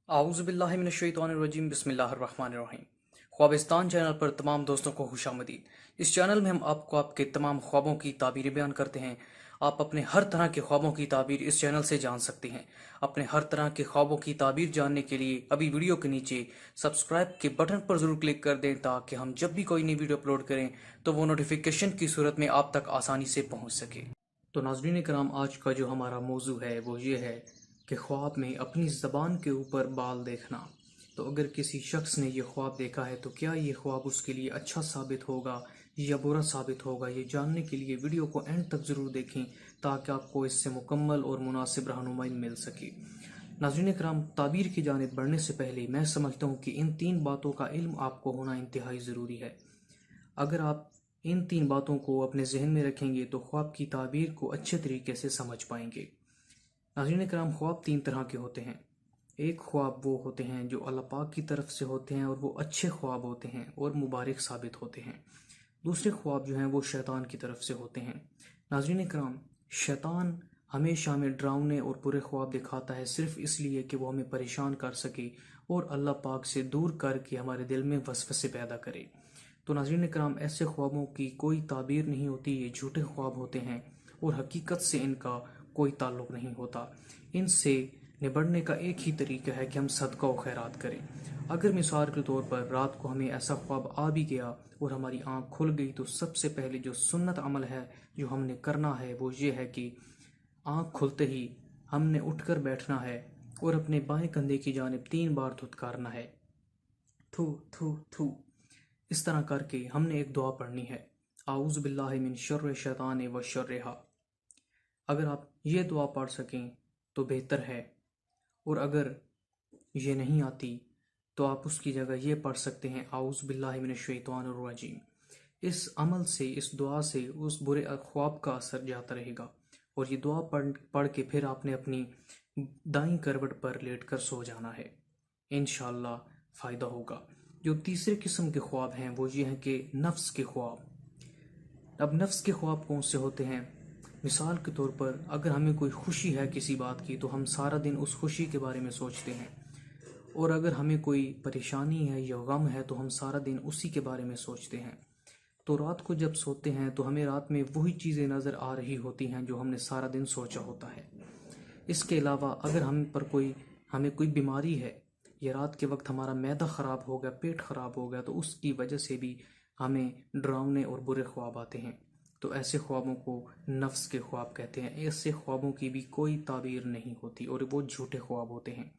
आऊज़ बिल्लाहि मिनश्शैतानिर्रजीम बिस्मिल्लाहिर्रहमानिर्रहीम। ख्वाबिस्तान चैनल पर तमाम दोस्तों को खुशामदीद। इस चैनल में हम आपको आपके तमाम ख्वाबों की ताबीरें बयान करते हैं। आप अपने हर तरह के ख्वाबों की ताबीर इस चैनल से जान सकते हैं। अपने हर तरह के ख्वाबों की ताबीर जानने के लिए अभी वीडियो के नीचे सब्सक्राइब के बटन पर ज़रूर क्लिक कर दें, ताकि हम जब भी कोई नई वीडियो अपलोड करें तो वो नोटिफिकेशन की सूरत में आप तक आसानी से पहुँच सके। तो नाज़रीन कराम, आज का जो हमारा मौजू है वो ये है कि ख्वाब में अपनी ज़बान के ऊपर बाल देखना। तो अगर किसी शख्स ने ये ख्वाब देखा है तो क्या ये ख्वाब उसके लिए अच्छा साबित होगा या बुरा साबित होगा, ये जानने के लिए वीडियो को एंड तक ज़रूर देखें, ताकि आपको इससे मुकम्मल और मुनासिब रहनुमाई मिल सके। नाज़रीन कराम, ताबीर की जानिब बढ़ने से पहले मैं समझता हूँ कि इन तीन बातों का इल्म आपको होना इंतहाई ज़रूरी है। अगर आप इन तीन बातों को अपने जहन में रखेंगे तो ख्वाब की ताबीर को अच्छे तरीके से समझ पाएंगे। नाज़रीन कराम, ख्वाब तीन तरह के होते हैं। एक ख्वाब वो होते हैं जो अल्लाह पाक की तरफ से होते हैं और वो अच्छे ख्वाब होते हैं और मुबारक साबित होते हैं। दूसरे ख्वाब जो हैं वो शैतान की तरफ से होते हैं। नाज़रीन कराम, शैतान हमेशा हमें डरावने और बुरे ख्वाब दिखाता है, सिर्फ इसलिए कि वो हमें परेशान कर सके और अल्लाह पाक से दूर करके हमारे दिल में वसवसे पैदा करे। तो नाज़रीन कराम, ऐसे ख्वाबों की कोई ताबीर नहीं होती, ये झूठे ख्वाब होते हैं और हकीकत से इनका कोई ताल्लुक़ नहीं होता। इनसे निबड़ने का एक ही तरीका है कि हम सदका व खैरात करें। अगर मिसाल के तौर पर रात को हमें ऐसा ख्वाब आ भी गया और हमारी आंख खुल गई, तो सबसे पहले जो सुन्नत अमल है जो हमने करना है वो ये है कि आंख खुलते ही हमने उठकर बैठना है और अपने बाएं कंधे की जानिब 3 बार धुतकारना है, थू थू थू। इस तरह करके हमने एक दुआ पढ़नी है, आऊज़ बिल्लाहि मिन शर्रि शैतान व शर्रिहा। अगर आप ये दुआ पढ़ सकें तो बेहतर है, और अगर ये नहीं आती तो आप उसकी जगह ये पढ़ सकते हैं, आऊज़ बिल्लाहि मिनश शैतानिर रजीम। इस अमल से, इस दुआ से उस बुरे ख्वाब का असर जाता रहेगा। और ये दुआ पढ़ के फिर आपने अपनी दाईं करवट पर लेटकर सो जाना है, इंशाअल्लाह फ़ायदा होगा। जो तीसरे किस्म के ख्वाब हैं वो ये हैं कि नफ्स के ख्वाब। अब नफ्स के ख्वाब कौन से होते हैं? मिसाल के तौर पर अगर हमें कोई खुशी है किसी बात की तो हम सारा दिन उस खुशी के बारे में सोचते हैं, और अगर हमें कोई परेशानी है या गम है तो हम सारा दिन उसी के बारे में सोचते हैं। तो रात को जब सोते हैं तो हमें रात में वही चीज़ें नज़र आ रही होती हैं जो हमने सारा दिन सोचा होता है। इसके अलावा अगर हमें कोई बीमारी है या रात के वक्त हमारा मैदा ख़राब हो गया, पेट ख़राब हो गया, तो उसकी वजह से भी हमें डरावने और बुरे ख्वाब आते हैं। तो ऐसे ख्वाबों को नफ्स के ख्वाब कहते हैं। ऐसे ख्वाबों की भी कोई ताबीर नहीं होती और वो झूठे ख्वाब होते हैं।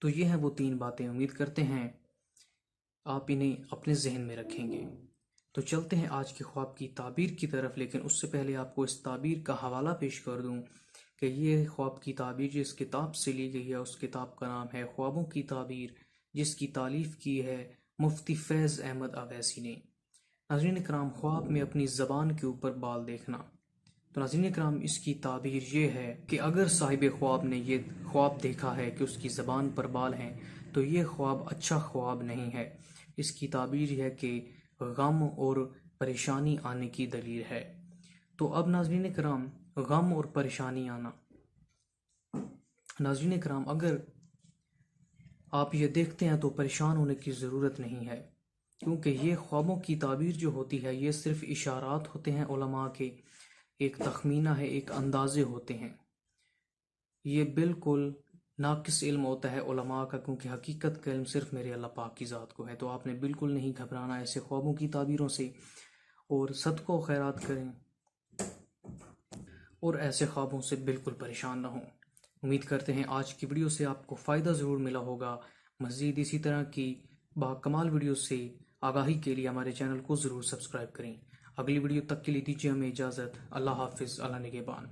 तो ये हैं वो तीन बातें। उम्मीद करते हैं आप इन्हें अपने जहन में रखेंगे। तो चलते हैं आज के ख्वाब की ताबीर की तरफ, लेकिन उससे पहले आपको इस ताबीर का हवाला पेश कर दूं कि ये ख्वाब की ताबीर जिस किताब से ली गई है उस किताब का नाम है ख्वाबों की ताबीर, जिसकी तालीफ की है मुफ्ती फैज़ अहमद अवैसी ने। नाज़रीन कराम, ख्वाब में अपनी ज़बान के ऊपर बाल देखना। तो नाज़रीन कराम, इसकी ताबीर ये है कि अगर साहिब ख्वाब ने ये ख्वाब देखा है कि उसकी ज़बान पर बाल हैं तो ये ख्वाब अच्छा ख्वाब नहीं है। इसकी ताबीर है कि गम और परेशानी आने की दलील है। तो अब नाज़रीन कराम, गम और परेशानी आना। नाज़रीन कराम, अगर आप ये देखते हैं तो परेशान होने की ज़रूरत नहीं है, क्योंकि ये ख्वाबों की ताबीर जो होती है ये सिर्फ इशारात होते हैं उलमा के, एक तखमीना है, एक अंदाजे होते हैं। ये बिल्कुल नाकिस इल्म होता है उलमा का, क्योंकि हकीकत का इल्म सिर्फ मेरे अल्लाह पाक की ज़ात को है। तो आपने बिल्कुल नहीं घबराना ऐसे ख्वाबों की ताबीरों से, और सदको खैरात करें और ऐसे ख्वाबों से बिल्कुल परेशान ना हों। उम्मीद करते हैं आज की वीडियो से आपको फ़ायदा ज़रूर मिला होगा। मज़ीद इसी तरह की बाकमाल वीडियो से आगाही के लिए हमारे चैनल को ज़रूर सब्सक्राइब करें। अगली वीडियो तक के लिए दीजिए हमें इजाज़त। अल्लाह हाफिज़, अल्लाह निगहबान।